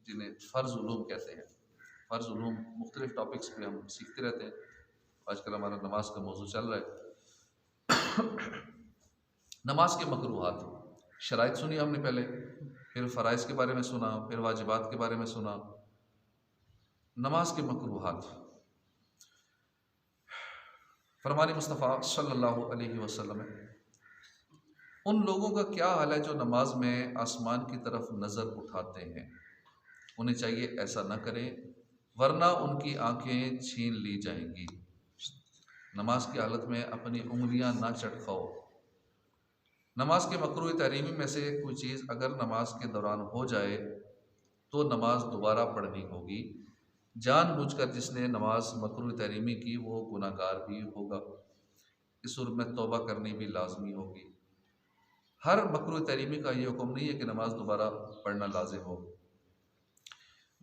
जिन्हें फ़र्ज़ उलूम कहते हैं। फ़र्ज़ उलूम मुख्तलिफ़ टॉपिक्स पे हम सीखते रहते हैं। आजकल हमारा नमाज का मौजू चल रहा है। नमाज के मकरूहात, शराइत सुनी हमने पहले, फिर फ़राइज़ के बारे में सुना, फिर वाजिबात के बारे में सुना। नमाज के मकरूहात, फरमान मुस्तफ़ा सल्लल्लाहु अलैहि वसल्लम है, उन लोगों का क्या हाल है जो नमाज में आसमान की तरफ नज़र उठाते हैं, उन्हें चाहिए ऐसा न करें वरना उनकी आंखें छीन ली जाएंगी। नमाज की हालत में अपनी उंगलियां ना चटकाओ। नमाज के मकरूह तहरीमी में से कोई चीज़ अगर नमाज के दौरान हो जाए तो नमाज दोबारा पढ़नी होगी। जानबूझकर जिसने नमाज मकरूह तहरीमी की वो गुनाहगार भी होगा। इस सूरत में तौबा करनी भी लाजमी होगी। हर मकरूह तहरीमी का ये हुक्म नहीं है कि नमाज दोबारा पढ़ना लाजिम हो।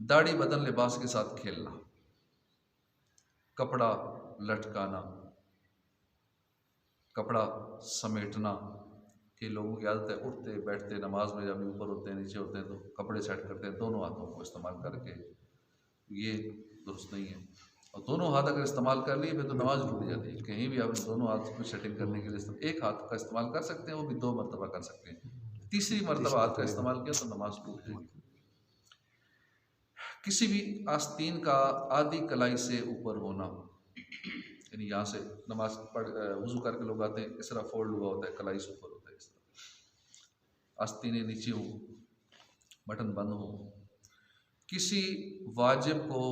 दाढ़ी बदन लिबास के साथ खेलना, कपड़ा लटकाना, कपड़ा समेटना, कि लोगों की आदत है उठते बैठते नमाज में जब ऊपर होते हैं नीचे होते हैं तो कपड़े सेट करते हैं दोनों हाथों को इस्तेमाल करके, ये दुरुस्त नहीं है। और दोनों हाथ अगर इस्तेमाल कर लिए फिर तो नमाज टूट जाती है। कहीं भी आप दोनों हाथ को सेटिंग करने के लिए एक हाथ का इस्तेमाल कर सकते हैं, वो भी 2 मरतबा कर सकते हैं। तीसरी मरतबा हाथ का इस्तेमाल किया तो नमाज टूट जाएगी। किसी भी आस्तीन का आधी कलाई से ऊपर होना, यानी यहाँ से नमाज पढ़ वज़ू करके लोग आते हैं, इस तरह फोल्ड हुआ होता है, कलाई से ऊपर होता है, इस तरह आस्तीनें नीचे हो, बटन बंद हो। किसी वाजिब को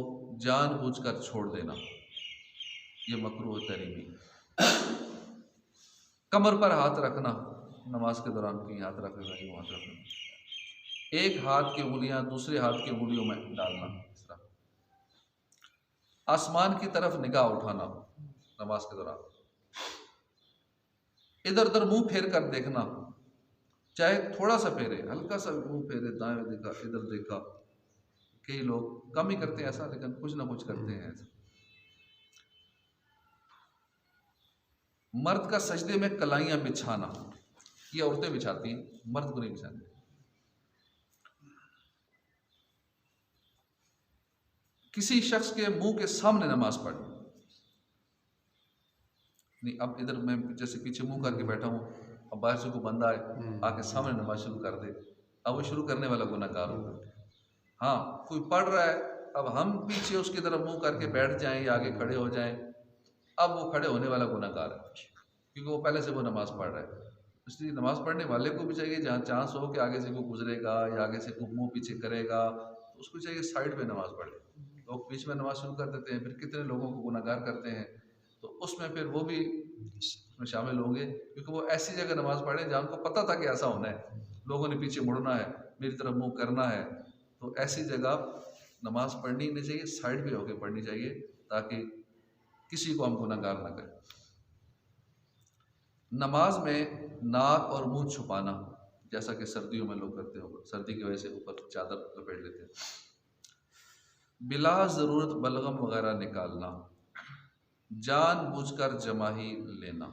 जानबूझकर छोड़ देना, ये मकरूह तहरीमी। कमर पर हाथ रखना, नमाज के दौरान कहीं हाथ रखेगा ये हाथ रखना। एक हाथ की उंगलियां दूसरे हाथ की उंगलियों में डालना, इस तरह। आसमान की तरफ निगाह उठाना नमाज के दौरान। इधर उधर मुंह फेर कर देखना, चाहे थोड़ा सा फेरे, हल्का सा मुंह फेरे, दाएं देखा इधर देखा। कई लोग कम ही करते हैं ऐसा, लेकिन कुछ ना कुछ करते हैं ऐसा। मर्द का सजदे में कलाइयां बिछाना, ये औरतें बिछाती हैं, मर्द को नहीं बिछाते। किसी शख्स के मुंह के सामने नमाज पढ़नी नहीं। अब इधर मैं जैसे पीछे मुंह करके बैठा हूँ, अब बाहर से कोई बंदा आए आके सामने नमाज शुरू कर दे, अब वो शुरू करने वाला गुनाहगार होगा। हाँ, कोई पढ़ रहा है, अब हम पीछे उसकी तरफ मुंह करके बैठ जाएं या आगे खड़े हो जाएं, अब वो खड़े होने वाला गुनाहगार है, क्योंकि वो पहले से वो नमाज पढ़ रहा है। इसलिए नमाज पढ़ने वाले को भी चाहिए, जहाँ चांस हो कि आगे से कोई गुजरेगा या आगे से कोई मुंह पीछे करेगा, तो उसको चाहिए साइड पे नमाज पढ़े। लोग बीच में नमाज शुरू कर देते हैं, फिर कितने लोगों को गुनाहगार करते हैं, तो उसमें फिर वो भी उसमें शामिल होंगे, क्योंकि वो ऐसी जगह नमाज पढ़े जहाँ उनको पता था कि ऐसा होना है, लोगों ने पीछे मुड़ना है, मेरी तरफ मुंह करना है। तो ऐसी जगह नमाज पढ़नी नहीं चाहिए, साइड पे होकर पढ़नी चाहिए, ताकि किसी को हम गुनाहगार न करें। नमाज में नाक और मुंह छुपाना, जैसा कि सर्दियों में लोग करते होंगे, सर्दी की वजह से ऊपर चादर लपेट लेते हैं। बिला ज़रूरत बलगम वगैरह निकालना, जानबूझकर जमाही लेना,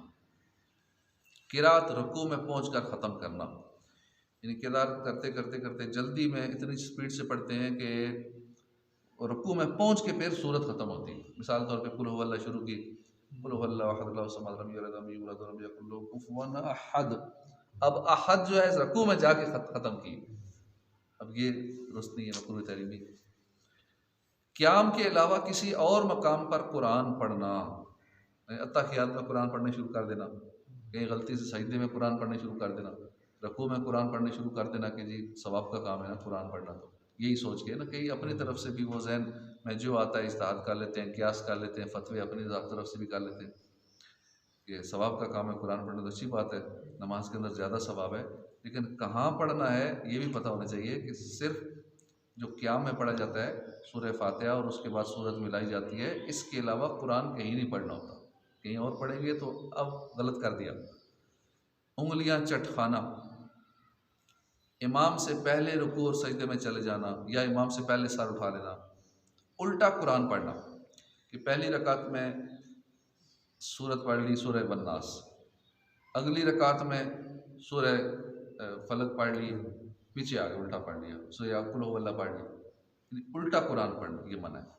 किरात रुकू में पहुंचकर ख़त्म करना, यानी किरात करते करते करते जल्दी में इतनी स्पीड से पढ़ते हैं कि रुकू में पहुंच के फिर सूरत ख़त्म होती है। मिसाल तौर पे कुल हुवल्लाह शुरू की, कुल हुवल्लाहु अहद अल्लाहु समद लम यलिद वलम यूलद वलम यकुल लहू कुफुवन अहद, अब अहद जो है रुकू में जाके ख़त्म की। अब ये दुरुस्त नहीं है, मकरूह तहरीमी। क़याम के अलावा किसी और मकाम पर कुरान पढ़ना, अत्तहियात में कुरान पढ़ने शुरू कर देना, कहीं गलती से सजदे में कुरान पढ़ने शुरू कर देना, रुकू में कुरान पढ़ने शुरू कर देना कि जी सवाब का काम है ना कुरान पढ़ना, तो यही सोच के ना, कहीं अपनी तरफ से भी वो जहन में जो आता है इस्तेहाद कर लेते हैं, कियास कर लेते हैं, फतवे अपनी तरफ से भी कर लेते हैं कि सवाब का काम है कुरान पढ़ना, तो अच्छी बात है, नमाज के अंदर ज़्यादा सवाब है, लेकिन कहाँ पढ़ना है ये भी पता होना चाहिए। कि सिर्फ जो क़याम में पढ़ा जाता है सूरह फातिहा और उसके बाद सूरत मिलाई जाती है, इसके अलावा कुरान कहीं नहीं पढ़ना होता। कहीं और पढ़ेंगे तो अब गलत कर दिया। उंगलियां चटखाना, इमाम से पहले रुकू और सजदे में चले जाना या इमाम से पहले सर उठा लेना, उल्टा कुरान पढ़ना, कि पहली रकात में सूरत पढ़ ली सूरह बन्नास, अगली रकात में सूरह फलक पढ़ ली, पीछे आगे उल्टा पढ़ लिया, सूरह कुल हुवल्लाह पढ़ ली, उल्टा कुरान पढ़ना ये मना है।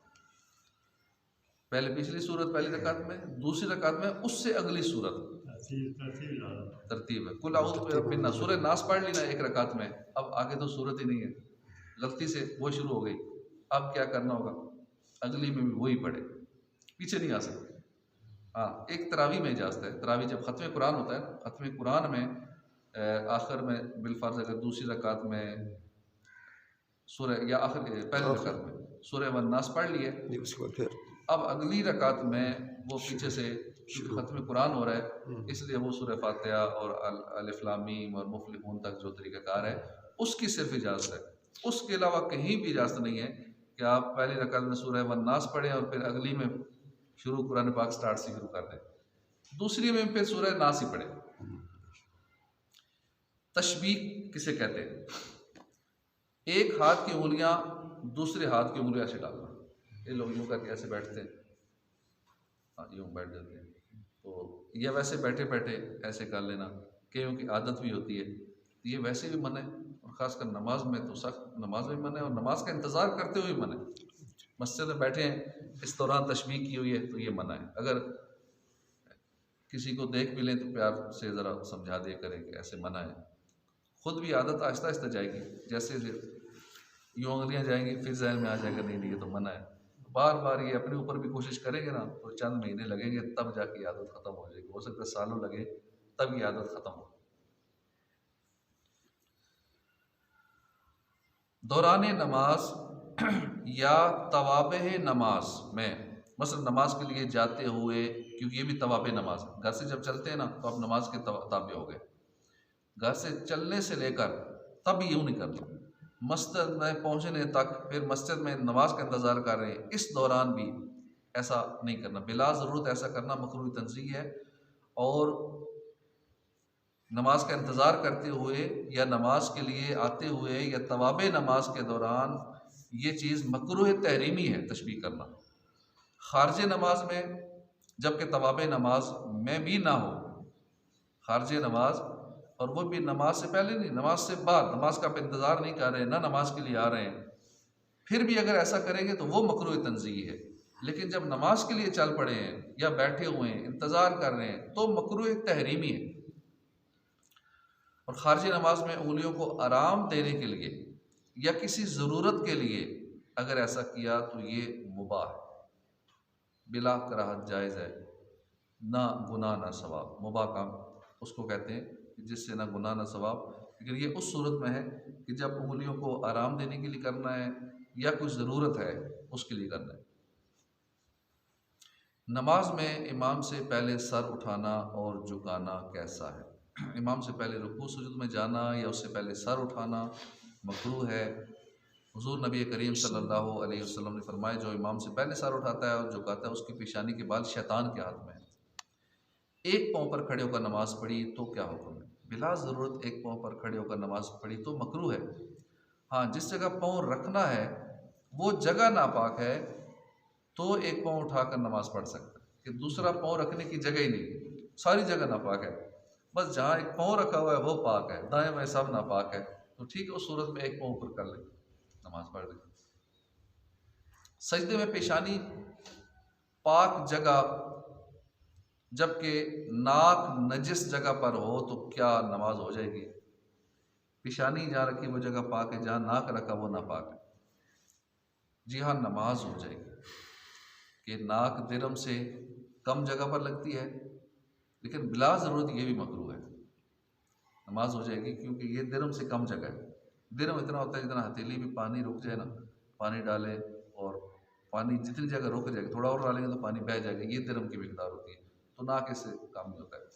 पहले पिछली सूरत पहली रकात में, दूसरी रकात में उससे अगली सूरत तरतीब है। कुल आउज़ बिरब्बिन नास, सूरह नास पढ़ ली ना एक रकात में, अब आगे तो सूरत ही नहीं है, गलती से वो शुरू हो गई। अब क्या करना होगा, अगली में भी वही पढ़े, पीछे नहीं आ सकते। हाँ, एक तरावी में इजाज़त है, तरावी जब ख़त्म कुरान होता है, ख़त्म कुरान में आखिर में बिलफर्ज अगर दूसरी रकात में सूरह या आखिर पहली रकात में सूरह वन नास पढ़ लिए, उसके बाद फिर अब अगली रकात में वो पीछे से ख़त्म कुरान हो रहा है, इसलिए वो सूरह फातिहा और अलिफ लाम मीम और मुफ़्लिहून तक जो तरीक़ाकार है उसकी सिर्फ इजाज़त है। उसके अलावा कहीं भी इजाज़त नहीं है कि आप पहली रकात में सूरह वन नास पढ़ें और फिर अगली में शुरू कुरान पाक स्टार्ट से शुरू कर दें, दूसरी में फिर सूरह नास ही पढ़े। तशबीह किसे कहते हैं? एक हाथ की उंगलियां दूसरे हाथ की उंगलियां से डालना, ये लोग यूँ करके ऐसे बैठते हैं, हाँ यूँ बैठ जाते हैं, तो ये वैसे बैठे बैठे ऐसे कर लेना, कईयों की आदत भी होती है, ये वैसे भी मन है, और ख़ासकर नमाज में तो सख्त, नमाज में मन है और नमाज का इंतज़ार करते हुए मन है। मस्जिद में बैठे हैं, इस दौरान तशबीह की हुई है तो ये मना है। अगर किसी को देख भी लें तो प्यार से ज़रा समझा दिया करें कि ऐसे मना है। खुद भी आदत आहिस्ता आहिस्ता जाएगी, जैसे यूँ उंगलियाँ जाएंगी फिर जहन में आ जाएगा नहीं नहीं ये तो मना है। बार बार ये अपने ऊपर भी कोशिश करेंगे ना तो चंद महीने लगेंगे, तब जाके आदत ख़त्म हो जाएगी। हो सकता है सालों लगे तब ये आदत ख़त्म हो। दौरान नमाज या तवाबे नमाज में, मसलन नमाज के लिए जाते हुए, क्योंकि ये भी तवाबे नमाज है, घर से जब चलते हैं ना तो आप नमाज के ताबे हो गए, घर से चलने से लेकर तब यूँ नहीं करना, मस्जिद में पहुँचने तक, फिर मस्जिद में नमाज का इंतज़ार कर रहे हैं, इस दौरान भी ऐसा नहीं करना। बिला ज़रूरत ऐसा करना मकरूह तंज़ीह है। और नमाज का इंतज़ार करते हुए या नमाज के लिए आते हुए या तवाबे नमाज के दौरान ये चीज़ मकरूह तहरीमी है तशबीह करना। खारज नमाज में, जबकि तवाबे नमाज में भी ना हो, खारज नमाज, और वो भी नमाज से पहले नहीं, नमाज से बाद, नमाज का आप इंतज़ार नहीं कर रहे हैं ना नमाज के लिए आ रहे हैं, फिर भी अगर ऐसा करेंगे तो वो मकरूह तंज़ीह है। लेकिन जब नमाज के लिए चल पड़े हैं या बैठे हुए हैं इंतज़ार कर रहे हैं तो मकरूह तहरीमी है। और खारजी नमाज में उंगलियों को आराम देने के लिए या किसी ज़रूरत के लिए अगर ऐसा किया तो ये मुबाह है, बिला कराहत जायज़ है, ना गुनाह ना सवाब। मुबाह काम उसको कहते हैं जिससे ना गुनाह ना सवाब। लेकिन ये उस सूरत में है कि जब उंगलियों को आराम देने के लिए करना है या कुछ ज़रूरत है उसके लिए करना है। नमाज में इमाम से पहले सर उठाना और झुकाना कैसा है? इमाम से पहले रुकू सुजूद में जाना या उससे पहले सर उठाना मकरूह है। हुज़ूर नबी करीम सल्लल्लाहु अलैहि वसल्लम ने फरमाया, जो इमाम से पहले सर उठाता है और झुकाता है उसकी पेशानी के बाल शैतान के हाथ में है। एक पाँव पर खड़े होकर नमाज पढ़ी तो क्या हुक्म है? बिला ज़रूरत एक पाँव पर खड़े होकर नमाज पढ़ी तो मकरूह है। हाँ, जिस जगह पाँव रखना है वो जगह नापाक है तो एक पाँव उठाकर नमाज पढ़ सकता है, कि दूसरा पाँव रखने की जगह ही नहीं, सारी जगह नापाक है, बस जहाँ एक पाँव रखा हुआ है वो पाक है, दाएं बाएं सब नापाक है, तो ठीक है उस सूरत में एक पाँव ऊपर कर ले, नमाज पढ़ ले। सजदे में पेशानी पाक जगह जबकि नाक नजिस जगह पर हो तो क्या नमाज हो जाएगी? पेशानी जहाँ रखी वो जगह पाक है, जहाँ नाक रखा वो नापाक है। जी हाँ, नमाज हो जाएगी। कि नाक दिरम से कम जगह पर लगती है, लेकिन बिला ज़रूरत ये भी मकरूह है, नमाज हो जाएगी क्योंकि ये दिरम से कम जगह है। दिरम इतना होता है जितना हथेली में पानी रुक जाए ना, पानी डालें और पानी जितनी जगह रुक जाएगा, थोड़ा और डालेंगे तो पानी बह जाएगा, ये दिरम की मिकदार होती है, तो नाक इससे कम ही होता है।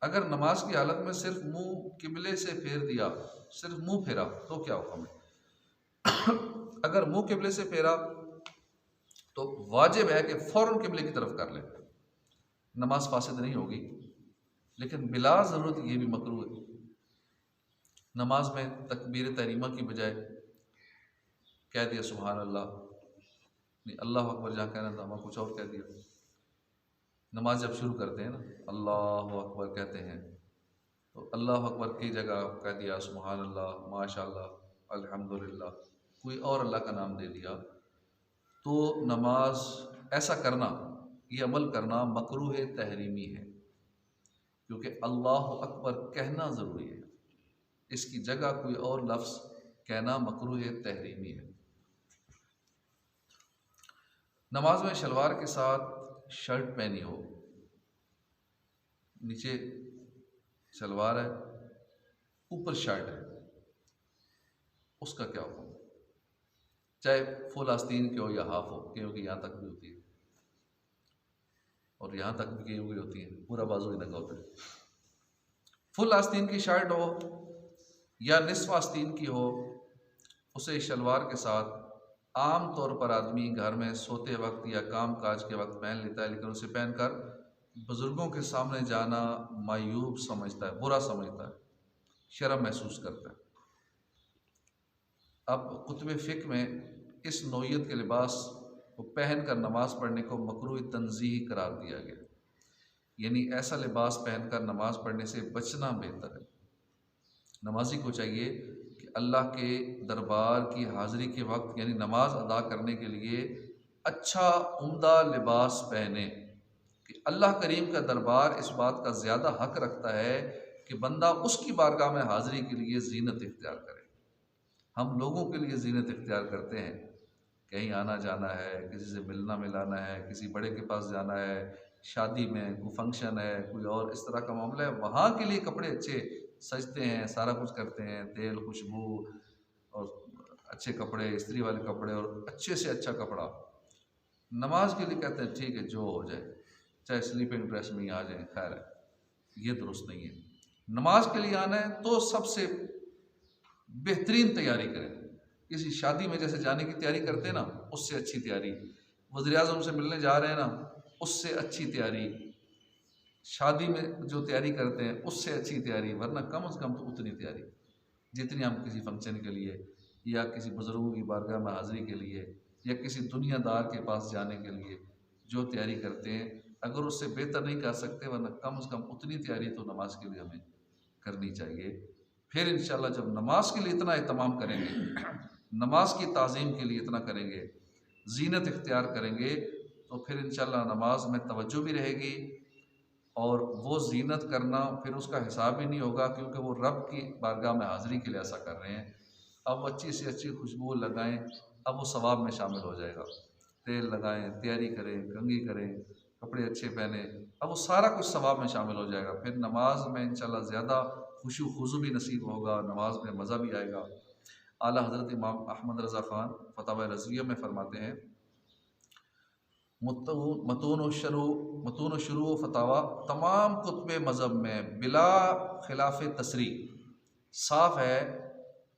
अगर नमाज की हालत में सिर्फ मुंह किबले से फेर दिया, सिर्फ मुंह फेरा तो क्या हुक्म है? अगर मुंह किबले से फेरा तो वाजिब है कि फ़ौरन किबले की तरफ कर ले, नमाज फासिद नहीं होगी, लेकिन बिला ज़रूरत ये भी मकरूह है। नमाज में तकबीर तहरीमा की बजाय कह दिया सुभान अल्लाह, नहीं अल्लाह अकबर जहाँ कहना था वहाँ कुछ और कह दिया। नमाज जब शुरू करते हैं ना अल्लाह अकबर कहते हैं, तो अल्लाह अकबर की जगह कह दिया सुभान अल्लाह, माशाअल्लाह, अल्हम्दुलिल्लाह, कोई और अल्लाह का नाम दे दिया, तो नमाज ऐसा करना, ये अमल करना मकरूह तहरीमी है, क्योंकि अल्लाह अकबर कहना ज़रूरी है, इसकी जगह कोई और लफ्ज़ कहना मकरूह तहरीमी है। नमाज में शलवार के साथ शर्ट पहनी हो, नीचे शलवार है, ऊपर शर्ट है, उसका क्या हुक्म? चाहे फुल आस्तीन की हो या हाफ हो, क्योंकि यहाँ तक भी होती है और यहाँ तक भी कहीं हुई होती है, पूरा बाजू ही लगा होता है। फुल आस्तीन की शर्ट हो या निस्फ आस्तीन की हो, उसे शलवार के साथ आम तौर पर आदमी घर में सोते वक्त या काम काज के वक्त पहन लेता है, लेकिन उसे पहनकर बुज़ुर्गों के सामने जाना मायूब समझता है, बुरा समझता है, शर्म महसूस करता है। अब कुतुब फ़िक़्ह में इस नौइयत के लिबास को पहन कर नमाज़ पढ़ने को मकरूह तंज़ीह करार दिया गया, यानी ऐसा लिबास पहनकर नमाज़ पढ़ने से बचना बेहतर है। नमाजी को चाहिए कि अल्लाह के दरबार की हाज़िरी के वक्त यानी नमाज अदा करने के लिए अच्छा उम्दा लिबास पहने, कि अल्लाह करीम का दरबार इस बात का ज़्यादा हक़ रखता है कि बंदा उसकी बारगाह में हाज़िरी के लिए ज़ीनत इख्तियार करे। हम लोगों के लिए ज़ीनत इख्तियार करते हैं, कहीं आना जाना है, किसी से मिलना मिलाना है, किसी बड़े के पास जाना है, शादी में कोई फंक्शन है, कोई और इस तरह का मामला है, वहाँ के लिए कपड़े अच्छे सजते हैं, सारा कुछ करते हैं, तेल खुशबू और अच्छे कपड़े, इस्त्री वाले कपड़े और अच्छे से अच्छा कपड़ा। नमाज के लिए कहते हैं ठीक है जो हो जाए, चाहे स्लीपिंग ड्रेस में ही आ जाए, खैर है, ये दुरुस्त नहीं है। नमाज के लिए आना है तो सबसे बेहतरीन तैयारी करें, किसी शादी में जैसे जाने की तैयारी करते हैं ना, उससे अच्छी तैयारी, वज़ीर-ए-आज़म से मिलने जा रहे हैं ना, उससे अच्छी तैयारी, शादी में जो तैयारी करते हैं उससे अच्छी तैयारी, वरना कम से कम तो उतनी तैयारी जितनी हम किसी फंक्शन के लिए या किसी बुज़ुर्गों की बारगाह में हाज़िरी के लिए या किसी दुनियादार के पास जाने के लिए जो तैयारी करते हैं, अगर उससे बेहतर नहीं कर सकते, वरना कम से कम उतनी तैयारी तो नमाज के लिए हमें करनी चाहिए। फिर इंशाअल्लाह जब नमाज के लिए इतना एहतमाम करेंगे, नमाज की ताज़ीम के लिए इतना करेंगे, ज़ीनत इख्तियार करेंगे, तो फिर इंशाअल्लाह नमाज में तवज्जो भी रहेगी और वो ज़ीनत करना फिर उसका हिसाब ही नहीं होगा, क्योंकि वो रब की बारगाह में हाज़िरी के लिए ऐसा कर रहे हैं। अब वो अच्छी से अच्छी खुशबू लगाएं, अब वो सवाब में शामिल हो जाएगा। तेल लगाएं, तैयारी करें, कंघी करें, कपड़े अच्छे पहने, अब वो सारा कुछ सवाब में शामिल हो जाएगा। फिर नमाज में इंशाअल्लाह ज़्यादा खुशू खुज़ू भी नसीब होगा, नमाज में मज़ा भी आएगा। आला हज़रत इमाम अहमद रज़ा ख़ान फ़तावा रज़विया में फ़रमाते हैं, मतून शुरू फ़तावा तमाम कुतुब मज़हब में बिला खिलाफ तसरी साफ़ है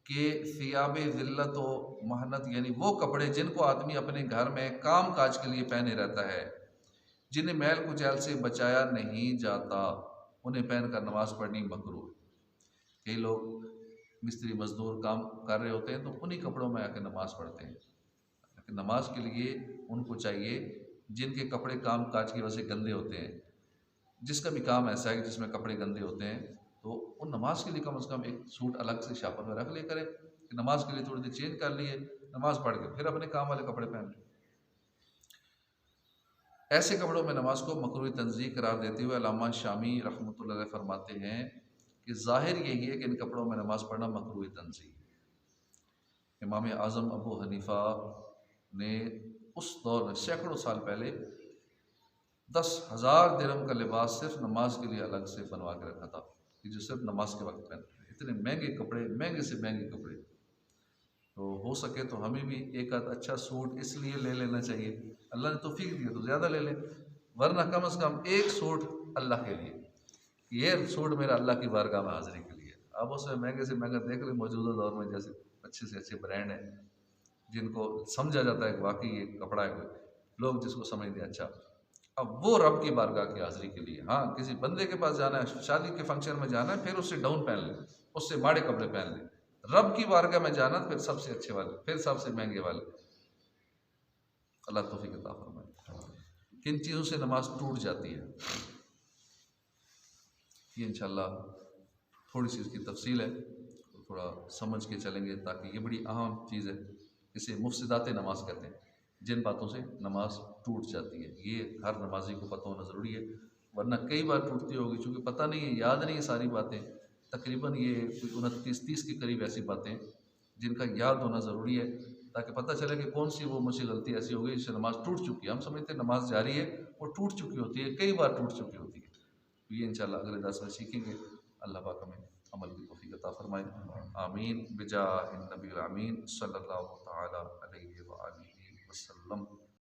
कि सियाब ज़िल्लत व महनत यानी वो कपड़े जिनको आदमी अपने घर में काम काज के लिए पहने रहता है, जिन्हें मैल कुचैल से बचाया नहीं जाता, उन्हें पहन कर नमाज़ पढ़नी मकरूह है। कई लोग मिस्त्री मज़दूर काम कर रहे होते हैं तो उन्हीं कपड़ों में आकर नमाज़ पढ़ते हैं, लेकिन नमाज के लिए उनको चाहिए जिनके कपड़े काम काज की वजह से गंदे होते हैं, जिसका भी काम ऐसा है कि जिसमें कपड़े गंदे होते हैं, तो वो नमाज के लिए कम से कम एक सूट अलग से शापर में रख ले करें कि नमाज के लिए थोड़ी देर चेंज कर लिए, नमाज पढ़ के फिर अपने काम वाले कपड़े पहन लें। ऐसे कपड़ों में नमाज को मकरूह तंज़ीह करार देते हुए अल्लामा शामी रहमतुल्लाह अलैह फरमाते हैं कि ज़ाहिर यही है कि इन कपड़ों में नमाज पढ़ना मकरूह तंज़ीह। इमाम आज़म अबू हनीफ़ा ने उस दौर में सैकड़ों साल पहले 10,000 दिरहम का लिबास सिर्फ नमाज के लिए अलग से बनवा के रखा था कि जो सिर्फ नमाज के वक्त पहनते हैं। इतने महंगे कपड़े, महंगे से महंगे कपड़े, तो हो सके तो हमें भी एक आध अच्छा सूट इसलिए ले लेना चाहिए, अल्लाह ने तौफीक दी है तो ज़्यादा ले लें, वरना कम से कम एक सूट अल्लाह के लिए, ये सूट मेरा अल्लाह की बारगाह में हाज़िरी के लिए। अब उसमें महंगे से महंगा देख लें, मौजूदा दौर में जैसे अच्छे से अच्छे ब्रांड हैं जिनको समझा जाता है कि वाकई ये कपड़ा है, कोई लोग जिसको समझते हैं अच्छा, अब वो रब की बारगाह की हाज़िरी के लिए। हाँ, किसी बंदे के पास जाना है, शादी के फंक्शन में जाना है, फिर उससे डाउन पहन लें, उससे माड़े कपड़े पहन लें। रब की बारगाह में जाना फिर सबसे अच्छे वाले, फिर सबसे महंगे वाले। अल्लाह तौफीक अता फरमाए। किन चीज़ों से नमाज टूट जाती है, ये इंशाअल्लाह थोड़ी सी इसकी तफसील है, तो थोड़ा समझ के चलेंगे ताकि ये बड़ी अहम चीज़ है। इसे मुफसिदात नमाज कहते हैं, जिन बातों से नमाज टूट जाती है। ये हर नमाजी को पता होना ज़रूरी है, वरना कई बार टूटती होगी, चूँकि पता नहीं है, याद नहीं है सारी बातें। तकरीबन ये कोई 29-30 के करीब ऐसी बातें जिनका याद होना ज़रूरी है, ताकि पता चले कि कौन सी वो मुझसे गलती ऐसी हो गई जिससे नमाज टूट चुकी है। हम समझते हैं नमाज जारी है, वो टूट चुकी होती है, कई बार टूट चुकी होती है। तो ये इंशाल्लाह अगले दर्स में सीखेंगे। अल्लाह पाक हमें अमल की तौफीक अता फरमाए। आमीन बिजाहिन नबी आमीन सल्लल्लाहु तआला अलैहि व आलिहि वसल्लम।